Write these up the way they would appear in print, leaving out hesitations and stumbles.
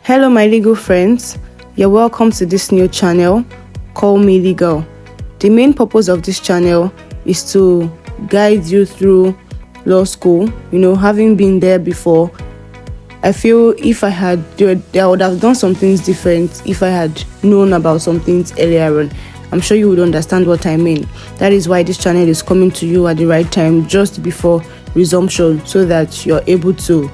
Hello my legal friends, you're welcome to this new channel, Call Me Legal. The main purpose of this channel is to guide you through law school. Having been there before, I feel if I would have done some things different if I had known about some things earlier on. I'm sure you would understand what I mean. That is why this channel is coming to you at the right time, just before resumption, so that you're able to,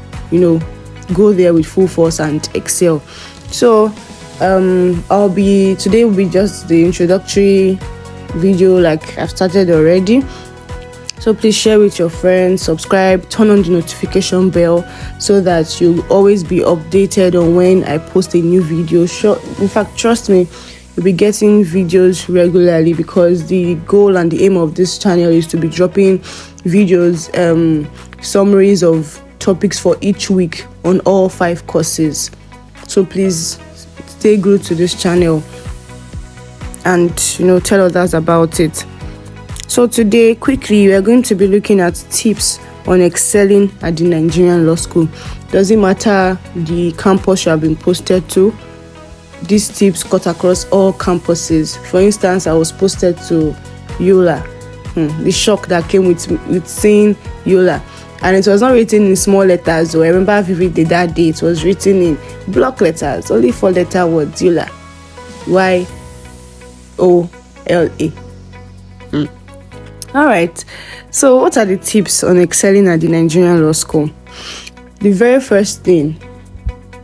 go there with full force and excel. So today will be just the introductory video, like I've started already. So please share with your friends, subscribe, turn on the notification bell so that you'll always be updated on when I post a new video. In fact, trust me, you'll be getting videos regularly, because the goal and the aim of this channel is to be dropping videos, summaries of topics for each week on all 5 courses. So please stay glued to this channel and tell others about it. So today, quickly, we are going to be looking at tips on excelling at the Nigerian Law School. Doesn't matter the campus you have been posted to, these tips cut across all campuses. For instance, I was posted to Yola. The shock that came with seeing Yola. And it was not written in small letters, so I remember vividly that day it was written in block letters, only 4-letter words, Yola. Y-O-L-A. Alright, so what are the tips on excelling at the Nigerian Law School? The very first thing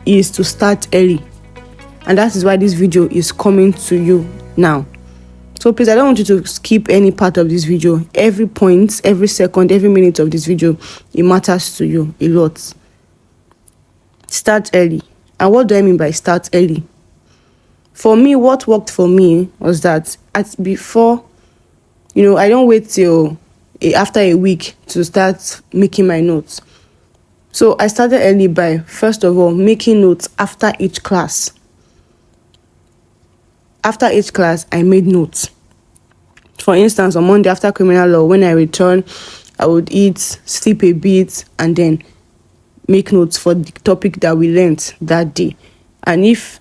is to start early. And that is why this video is coming to you now. So please, I don't want you to skip any part of this video. Every point, every second, every minute of this video, it matters to you a lot. Start early. And what do I mean by start early? For me, what worked for me was that before, I don't wait till after a week to start making my notes. So I started early by, first of all, making notes after each class. After each class, I made notes. For instance, on Monday after criminal law, when I return, I would eat, sleep a bit, and then make notes for the topic that we learned that day. And if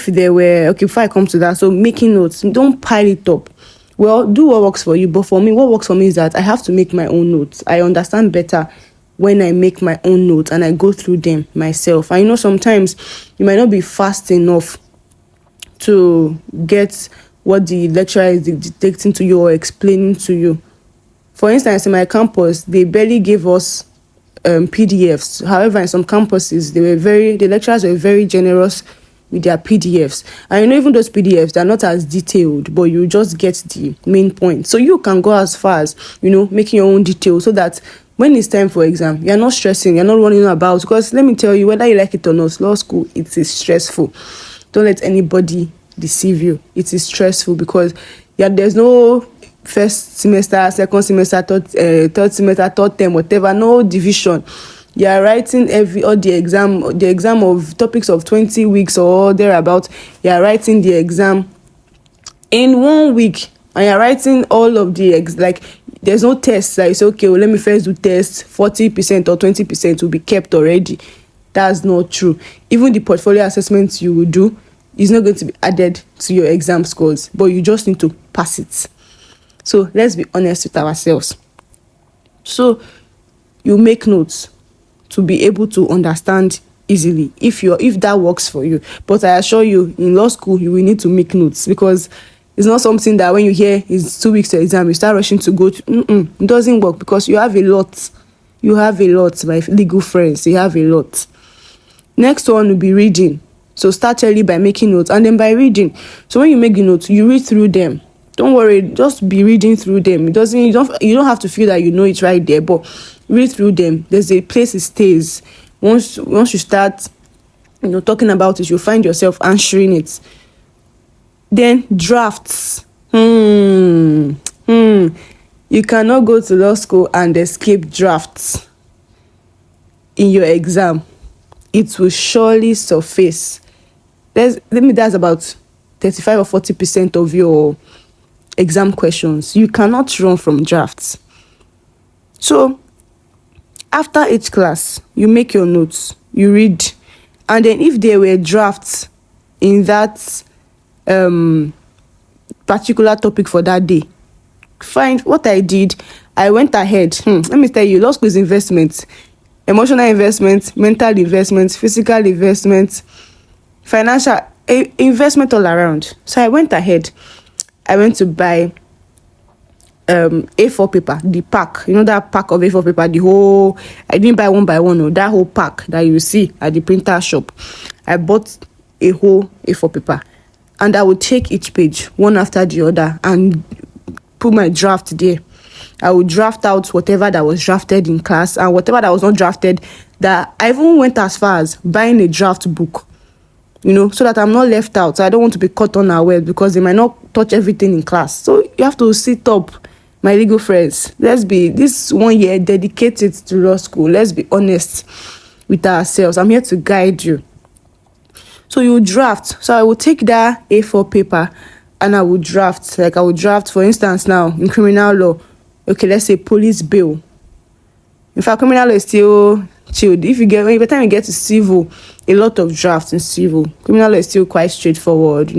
there were, before I come to that, so making notes, don't pile it up. Well, do what works for you. But for me, what works for me is that I have to make my own notes. I understand better when I make my own notes and I go through them myself. I know sometimes you might not be fast enough to get what the lecturer is dictating to you or explaining to you. For instance, in my campus, they barely gave us PDFs. However, in some campuses, the lecturers were very generous with their PDFs. And even those PDFs, they're not as detailed, but you just get the main point. So you can go as far as, making your own details, so that when it's time for exam, you're not stressing, you're not running about. Because let me tell you, whether you like it or not, law school, it is stressful. Don't let anybody deceive you. It is stressful because there's no first semester, second semester, third semester, third term, whatever, no division. You are writing the exam of topics of 20 weeks or thereabout. You are writing the exam in 1 week, and you're writing all of the there's no test. Like, it's okay, let me first do test. 40% or 20% will be kept already. That's not true. Even the portfolio assessments you will do is not going to be added to your exam scores, but you just need to pass it. So let's be honest with ourselves. So you make notes to be able to understand easily if that works for you. But I assure you, in law school, you will need to make notes, because it's not something that when you hear it's 2 weeks to exam, you start rushing to go to. It doesn't work, because you have a lot. You have a lot, my legal friends. You have a lot. Next one will be reading. So start early by making notes, and then by reading. So when you make the notes, you read through them. Don't worry, just be reading through them. You don't have to feel that you know it right there, but read through them. There's a place it stays. Once you start, talking about it, you'll find yourself answering it. Then drafts. You cannot go to law school and escape drafts in your exam. It will surely surface. That's about 35 or 40% of your exam questions. You cannot run from drafts. So after each class, you make your notes, you read, And then if there were drafts in that particular topic for that day, fine. What I did, I went ahead. Let me tell you, law school is investment. Emotional investment, mental investment, physical investment, financial investment all around. So I went ahead. I went to buy A4 paper, the pack. You know that pack of A4 paper, the whole. I didn't buy one by one, no, that whole pack that you see at the printer shop. I bought a whole A4 paper, and I would take each page one after the other and put my draft there. I would draft out whatever that was drafted in class, and whatever that was not drafted, that I even went as far as buying a draft book, so that I'm not left out. So I don't want to be caught unaware because they might not touch everything in class. So you have to sit up, my legal friends. Let's be this 1 year dedicated to law school. Let's be honest with ourselves. I'm here to guide you. So you draft. So I will take that A4 paper and I will draft. Like I will draft, for instance, now in criminal law. Okay, let's say police bail. In fact, criminal law is still chilled. By the time you get to civil, a lot of drafts in civil. Criminal law is still quite straightforward,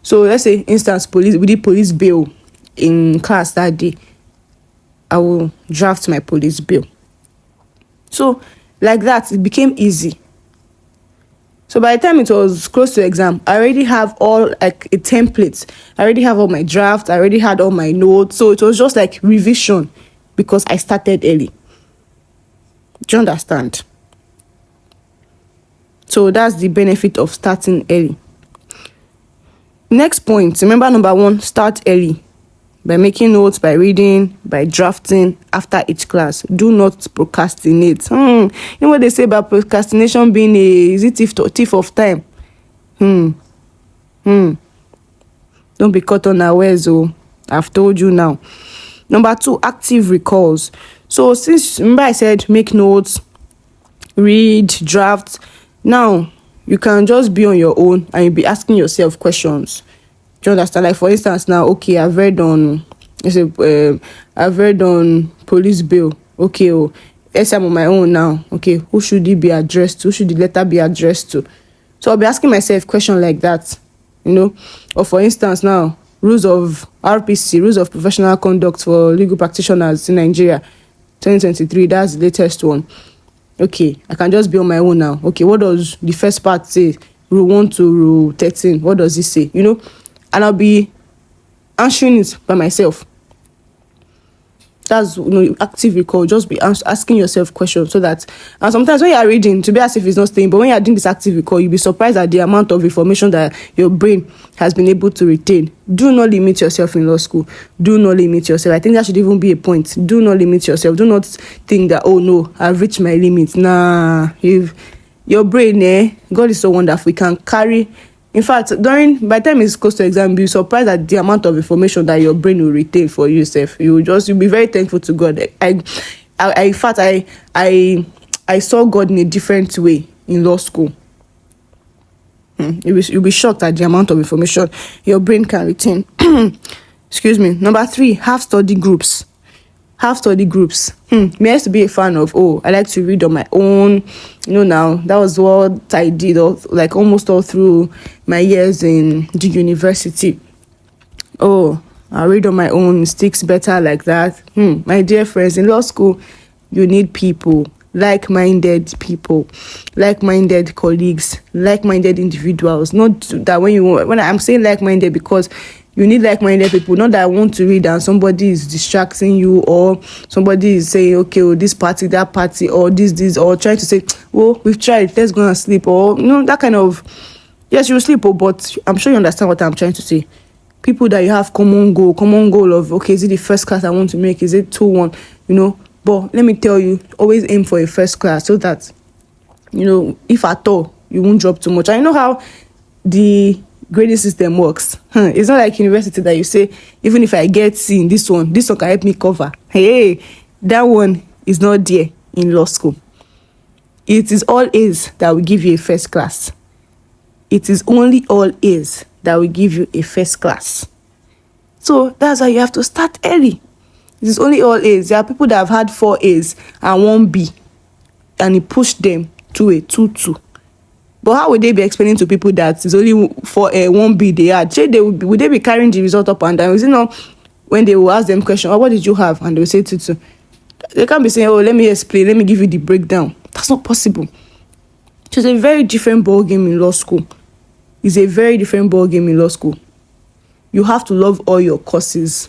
So let's say, instance, we did police bail in class that day. I will draft my police bail. So like that, it became easy. So by the time it was close to exam, I already have all like a template. I already have all my drafts. I already had all my notes. So it was just like revision because I started early. Do you understand? So that's the benefit of starting early. Next point, remember number 1, start early. By making notes, by reading, by drafting after each class. Do not procrastinate. You know what they say about procrastination being is it thief of time? Don't be caught unawares. I've told you now. Number 2, active recalls. So since, remember I said make notes, read, draft. Now, you can just be on your own and you'll be asking yourself questions. Do you understand? Like for instance, now, okay, I've read on police bail. Okay, yes, I'm on my own now. Okay, who should it be addressed to? Who should the letter be addressed to? So I'll be asking myself questions like that, Or for instance, now, rules of RPC, rules of professional conduct for legal practitioners in Nigeria, 2023. That's the latest one. Okay, I can just be on my own now. Okay, what does the first part say? Rule 1 to Rule 13. What does it say? And I'll be answering it by myself. That's active recall. Just be asking yourself questions so that, and sometimes when you are reading, to be as if it's not staying, but when you are doing this active recall, you'll be surprised at the amount of information that your brain has been able to retain. Do not limit yourself in law school. Do not limit yourself. I think that should even be a point. Do not limit yourself. Do not think that, oh no, I've reached my limit. Nah, your brain, God is so wonderful. We can carry. In fact, by the time it's close to exam, you'll be surprised at the amount of information that your brain will retain for yourself. You'll be very thankful to God. In fact, I saw God in a different way in law school. You'll be shocked at the amount of information your brain can retain. Excuse me. Number 3, have study groups. Me, I used to be a fan of, I like to read on my own. Now, that was what I did almost all through my years in the university. I read on my own, sticks better like that. My dear friends, in law school, you need people, like-minded people, like-minded colleagues, like-minded individuals. Not that when I'm saying like-minded, because you need like-minded people, not that I want to read and somebody is distracting you, or somebody is saying, okay, this party, that party, or this, or trying to say, we've tried, let's go and sleep, or that kind of, yes, you sleep, but I'm sure you understand what I'm trying to say. People that you have common goal of, okay, is it the first class I want to make? Is it 2-1? But let me tell you, always aim for a first class so that, if at all, you won't drop too much. I know how the grading system works. It's not like university that you say, even if I get C in this one can help me cover. Hey, that one is not there in law school. It is all A's that will give you a first class. It is only all A's that will give you a first class. So that's why you have to start early. It is only all A's. There are people that have had 4 A's and 1 B, and he pushed them to a 2-2. But how would they be explaining to people that it's only for a 1B they had? Say would they be carrying the result up and down? Is it not when they will ask them question, oh, what did you have? And they will say 2-2. They can't be saying, oh, let me explain, let me give you the breakdown. That's not possible. So it's a very different ball game in law school. It's a very different ball game in law school. You have to love all your courses.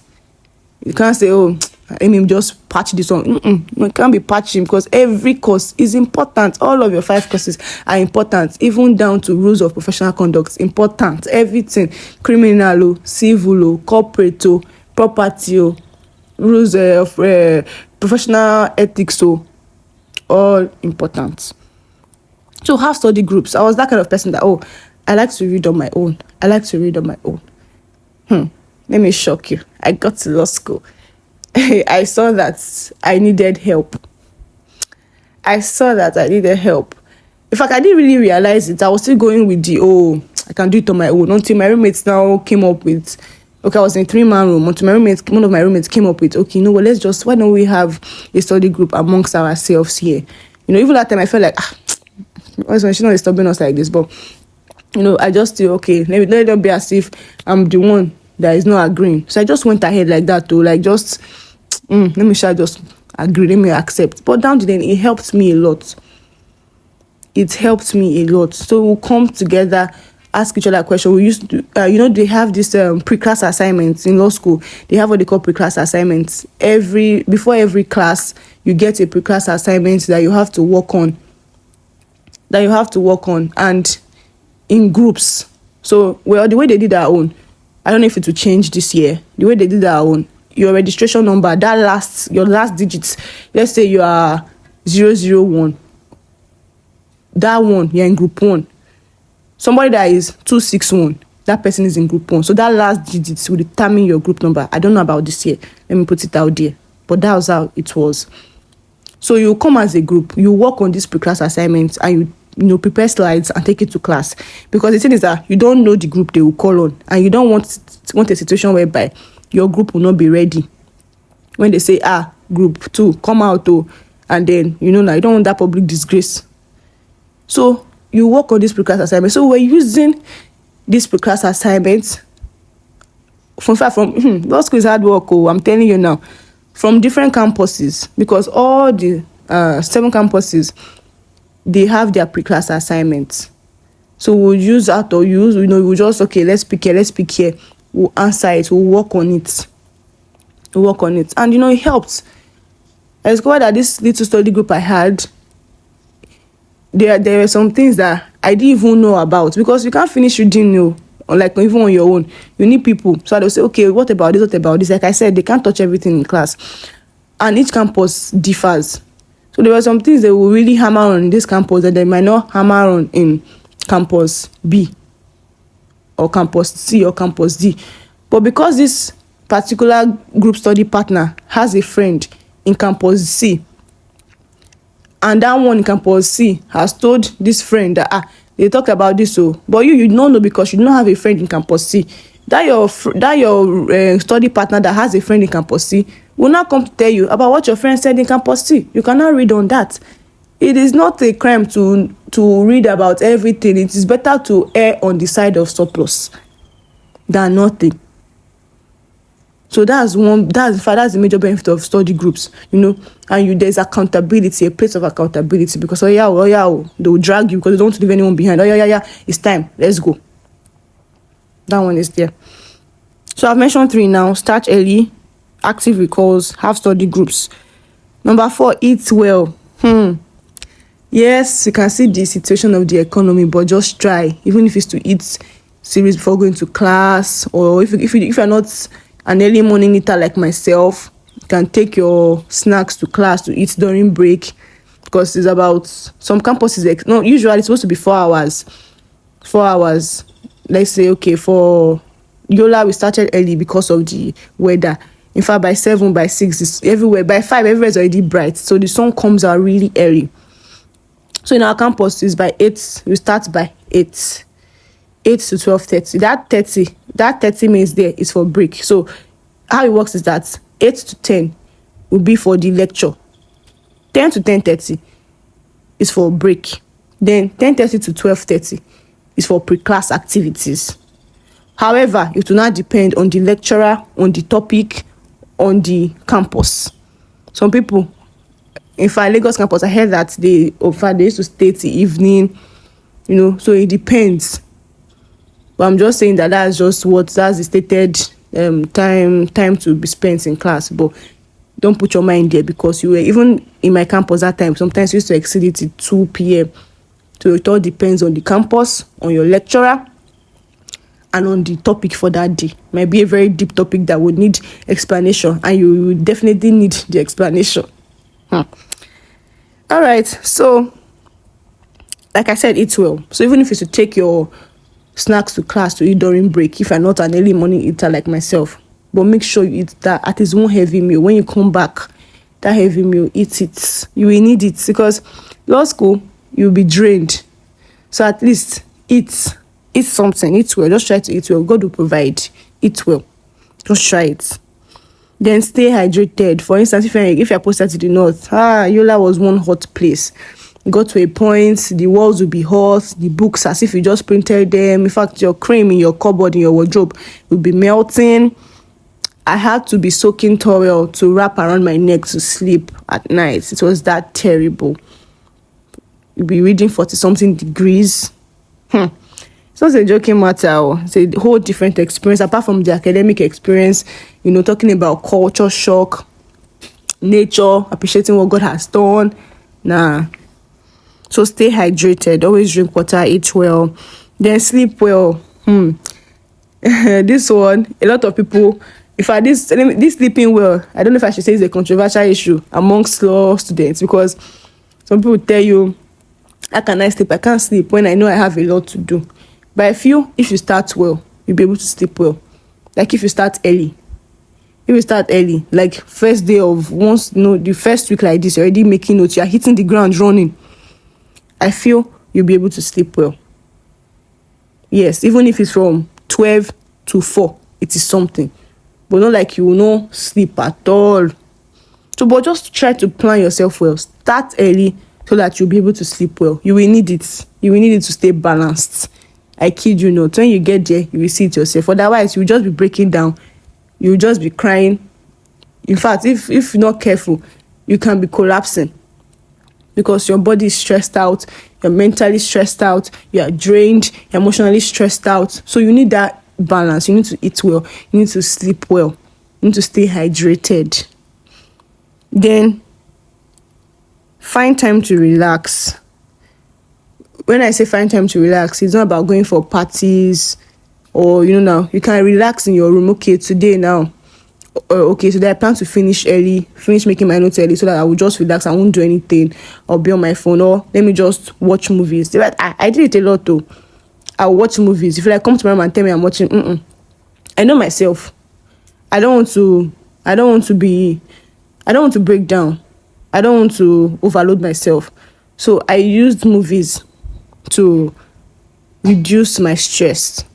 You can't say, oh, let me just patch this on. No, it can't be patching, because every course is important. All of your 5 courses are important, even down to rules of professional conduct. Important. Everything. Criminal, civil, corporate, property, rules of professional ethics, all important. So have study groups. I was that kind of person that, oh, I like to read on my own. Let me shock you. I got to law school. I saw that I needed help. In fact, I didn't really realize it. I was still going with I can do it on my own, until my roommates now came up with, I was in a 3-man room, until one of my roommates came up with, why don't we have a study group amongst ourselves here? Even that time I felt like, she's not disturbing us like this, but, I just feel, let it be as if I'm the one that is not agreeing. So I just went ahead like that too, let me just agree, let me accept. But down to then, it helped me a lot. So we'll come together, ask each other questions. We used to, they have this pre-class assignments in law school. They have what they call pre-class assignments. Before every class, you get a pre-class assignment that you have to work on. And in groups. So, the way they did our own, I don't know if it will change this year. The way they did our own, your registration number, your last digits, let's say you are 001. That one, you're in group 1. Somebody that is 261, that person is in group 1. So that last digits will determine your group number. I don't know about this year. Let me put it out there. But that was how it was. So you come as a group, you work on this pre-class assignments, and you prepare slides and take it to class. Because the thing is that you don't know the group they will call on, and you don't want a situation whereby your group will not be ready when they say, group 2, come out, and then now you don't want that public disgrace. So you work on this pre-class assignment. So we're using this pre-class assignment from law school is hard work. I'm telling you now, from different campuses, because all the 7 campuses, they have their pre-class assignments. So we'll use that, or we'll just, let's pick here. We'll answer it. We'll work on it. And, it helped. I discovered that this little study group I had, there were some things that I didn't even know about, because you can't finish reading, even on your own. You need people. So they'll say, what about this? Like I said, they can't touch everything in class. And each campus differs. So there were some things they will really hammer on in this campus that they might not hammer on in campus B or campus C or campus D. But because this particular group study partner has a friend in campus C, and that one in campus C has told this friend that they talked about this, but you don't know, because you don't have a friend in campus C. That your study partner that has a friend in campus C will not come to tell you about what your friend said in campus C. You cannot read on that. It is not a crime to read about everything. It is better to err on the side of surplus than nothing. So that's the major benefit of study groups, and there's accountability, a place of accountability, because they will drag you because they don't want to leave anyone behind. It's time, let's go. That one is there. So I've mentioned 3 now: start early, active recalls, have study groups. Number 4, eat well. Yes, you can see the situation of the economy, but just try, even if it's to eat series before going to class, or if you're not an early morning eater like myself, you can take your snacks to class to eat during break, because it's about some campuses. Usually it's supposed to be 4 hours. 4 hours. Let's say, for Yola, we started early because of the weather. In fact, by 7, by 6, it's everywhere. By 5, everywhere is already bright. So the sun comes out really early. So in our campus, it's by 8. We start by 8 to 12:30. That 30 minutes there is for break. So how it works is that 8 to 10 will be for the lecture. 10 to 10:30 is for break. Then 10:30 to 12:30 is for pre-class activities. However, it will not depend on the lecturer, on the topic, on the campus. Some people, in fact, Lagos campus, I heard that they used to stay till evening, so it depends. But I'm just saying that's the stated time to be spent in class. But don't put your mind there, because you were, even in my campus that time, sometimes we used to exceed it till 2 p.m. So it all depends on the campus, on your lecturer, and on the topic for that day. Might be a very deep topic that would need explanation, and you definitely need the explanation. All right, so like I said, eat well. So even if it's to take your snacks to class to eat during break, if you're not an early morning eater like myself, but make sure you eat that at least one heavy meal. When you come back, that heavy meal, eat it. You will need it, because law school, you'll be drained. So at least eat something, eat well. Just try to eat well. God will provide. Eat well. Just try it. Then stay hydrated. For instance, if you're posted to the north, Yola was one hot place. You got to a point, the walls will be hot, the books as if you just printed them. In fact, your cream in your cupboard, in your wardrobe, will be melting. I had to be soaking towel to wrap around my neck to sleep at night. It was that terrible. You'll be reading 40-something degrees. It's not a joking matter. It's a whole different experience, apart from the academic experience, talking about culture shock, nature, appreciating what God has done. So stay hydrated, always drink water, eat well, then sleep well. This one, a lot of people, in fact, this sleeping well, I don't know if I should say it's a controversial issue amongst law students, because some people tell you, how can I sleep? I can't sleep when I know I have a lot to do. But I feel if you start well, you'll be able to sleep well. Like if you start early. Like first day of the first week like this, you're already making notes, you're hitting the ground running. I feel you'll be able to sleep well. Yes, even if it's from 12 to 4, it is something. But not like you will not sleep at all. So, but just try to plan yourself well. Start early so that you'll be able to sleep well. You will need it. You will need it to stay balanced. I kid you not. When you get there, you will see it yourself. Otherwise, you'll just be breaking down. You'll just be crying. In fact, if you're not careful, you can be collapsing. Because your body is stressed out, you're mentally stressed out, you are drained, you're emotionally stressed out. So you need that balance. You need to eat well, you need to sleep well, you need to stay hydrated. Then find time to relax. When I say find time to relax, it's not about going for parties or now you can relax in your room. Okay, today I plan to finish making my notes early, so that I will just relax. I won't do anything or be on my phone, or let me just watch movies. I did it a lot though. I'll watch movies. If come to my room and tell me I'm watching, I know myself. I don't want to break down. I don't want to overload myself. So I used movies to reduce my stress.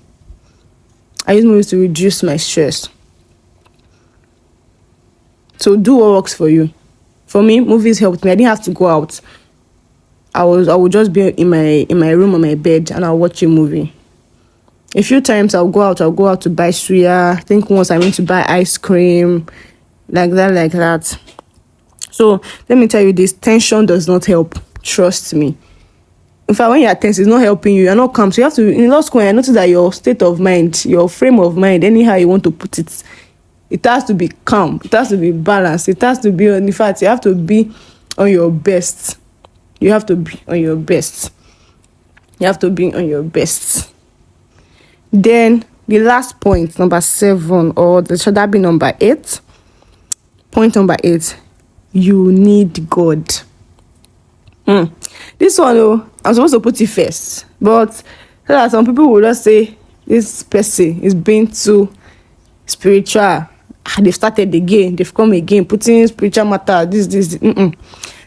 So do what works for you. For me, movies helped me. I didn't have to go out. I would just be in my room on my bed and I'll watch a movie. A few times I'll go out to buy suya. I think once I went to buy ice cream. Like that. So let me tell you this, tension does not help. Trust me. In fact, when you're tense, it's not helping you. You're not calm. So you have to, in law school, I noticed that your state of mind, your frame of mind, anyhow you want to put it, it has to be calm. It has to be balanced. It has to be, in fact, you have to be on your best. You have to be on your best. Then the last point, number 7, or should that be number 8? Point number 8, you need God. This one, I'm supposed to put it first, but so that some people will just say this person is being too spiritual. They've started again, they've come again, putting spiritual matter, this.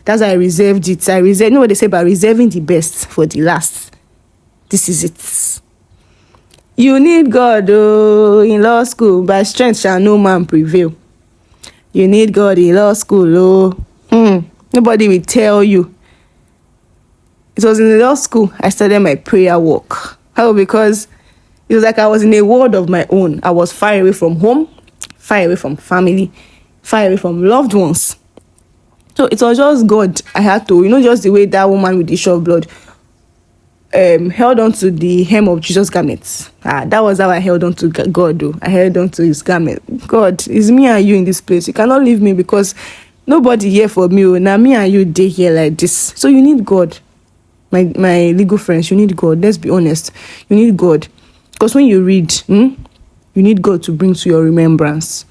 That's why I reserved it. You know what they say about reserving the best for the last. This is it. You need God in law school. By strength shall no man prevail. You need God in law school. Nobody will tell you. It was in the law school I started my prayer walk. How? Because it was like I was in a world of my own. I was far away from home, far away from family, far away from loved ones. So it was just God. I had to, just the way that woman with the issue of blood held on to the hem of Jesus' garments. That was how I held on to God, though. I held on to his garment. God, it's me and you in this place. You cannot leave me because nobody here for me. Now me and you day here like this. So you need God. My legal friends, you need God. Let's be honest. You need God. Because when you read, you need God to bring to your remembrance.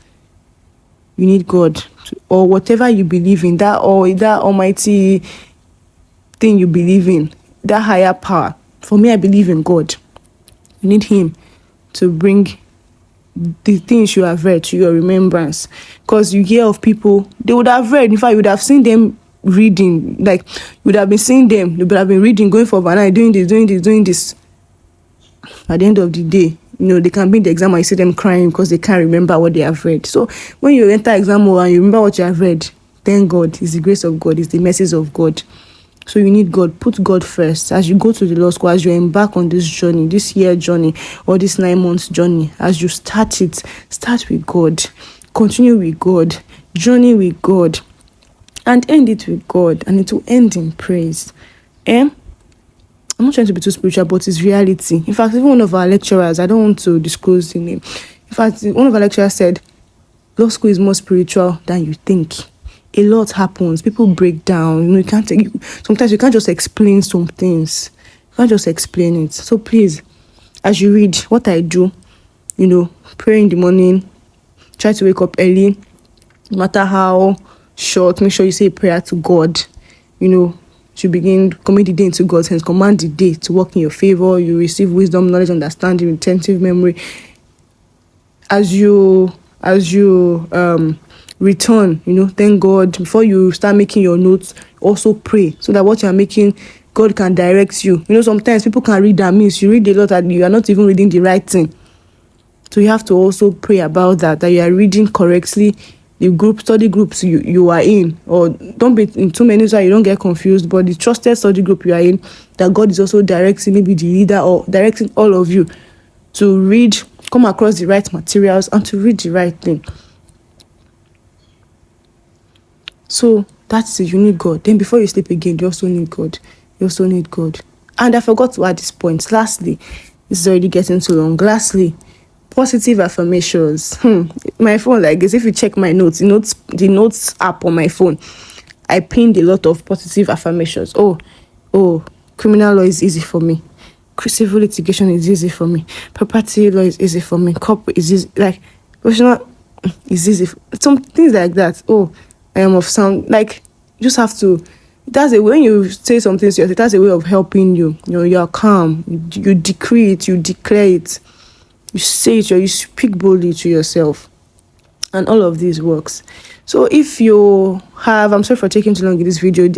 You need God or whatever you believe in, that almighty thing you believe in, that higher power. For me, I believe in God. You need him to bring the things you have read to your remembrance. Because you hear of people, they would have read, in fact, you would have seen them reading, like you would have been seeing them, they would have been reading, going for overnight, doing this. At the end of the day, they can be in the exam and you see them crying because they can't remember what they have read. So when you enter exam hall and you remember what you have read, thank God. It's the grace of God. It's the mercies of God. So you need God. Put God first. As you go to the law school, as you embark on this journey, this year journey, or this 9 months journey, as you start it, start with God. Continue with God. Journey with God. And end it with God. And it will end in praise. I'm not trying to be too spiritual, but it's reality. In fact, even one of our lecturers, I don't want to disclose the name. In fact, one of our lecturers said, law school is more spiritual than you think. A lot happens. People break down. Sometimes you can't just explain some things. You can't just explain it. So please, as you read, what I do, pray in the morning, try to wake up early, no matter how short, make sure you say a prayer to God, to begin commit the day into God's hands, command the day to work in your favor. You receive wisdom, knowledge, understanding, retentive memory. As you return, thank God. Before you start making your notes, also pray so that what you are making, God can direct you. Sometimes people can read that means you read a lot and you are not even reading the right thing. So you have to also pray about that you are reading correctly. The study groups you are in, or don't be in too many so you don't get confused, but the trusted study group you are in, that God is also directing, maybe the leader or directing all of you to read, come across the right materials and to read the right thing. So that's it. You need God. Then before you sleep again, you also need God. And I forgot to add this point. Lastly, this is already getting too long. Lastly, positive affirmations. My phone, like this, if you check my notes, the notes app on my phone, I pinned a lot of positive affirmations. Oh, criminal law is easy for me. Civil litigation is easy for me. Property law is easy for me. Corporate is easy. Like, professional is easy. Some things like that. I am of sound. Like, you just have to. That's a way. When you say something to yourself, that's a way of helping you. You're calm. You decree it. You declare it. You say it, or you speak boldly to yourself. And all of these works. So if you have, I'm sorry for taking too long in this video.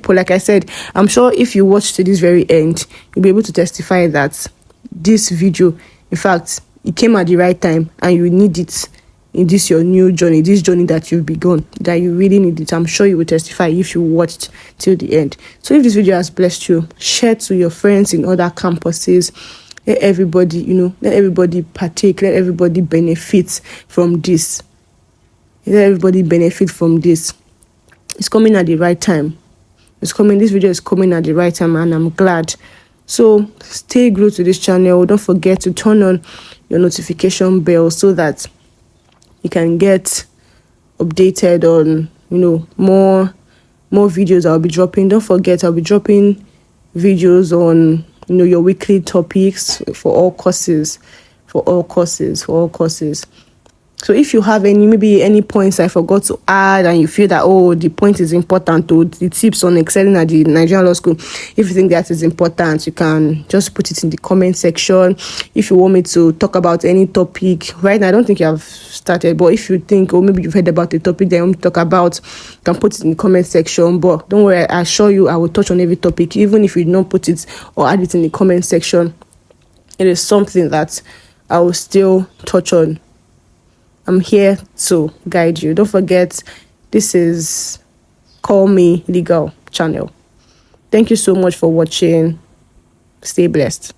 Like I said, I'm sure if you watch to this very end, you'll be able to testify that this video, in fact, it came at the right time and you need it in this your new journey, this journey that you've begun, that you really need it. I'm sure you will testify if you watched till the end. So if this video has blessed you, share to your friends in other campuses. Let everybody, let everybody partake, let everybody benefit from this. It's coming at the right time. This video is coming at the right time and I'm glad. So stay glued to this channel. Don't forget to turn on your notification bell so that you can get updated on, more videos I'll be dropping. Don't forget, I'll be dropping videos on, your weekly topics for all courses. So if you have any points I forgot to add and you feel that, the point is important, or the tips on excelling at the Nigerian Law School, if you think that is important, you can just put it in the comment section. If you want me to talk about any topic, right now I don't think you have started, but if you think, maybe you've heard about the topic that you want to talk about, you can put it in the comment section. But don't worry, I assure you I will touch on every topic, even if you don't put it or add it in the comment section. It is something that I will still touch on. I'm here to guide you. Don't forget, this is Call Me Legal channel. Thank you so much for watching. Stay blessed.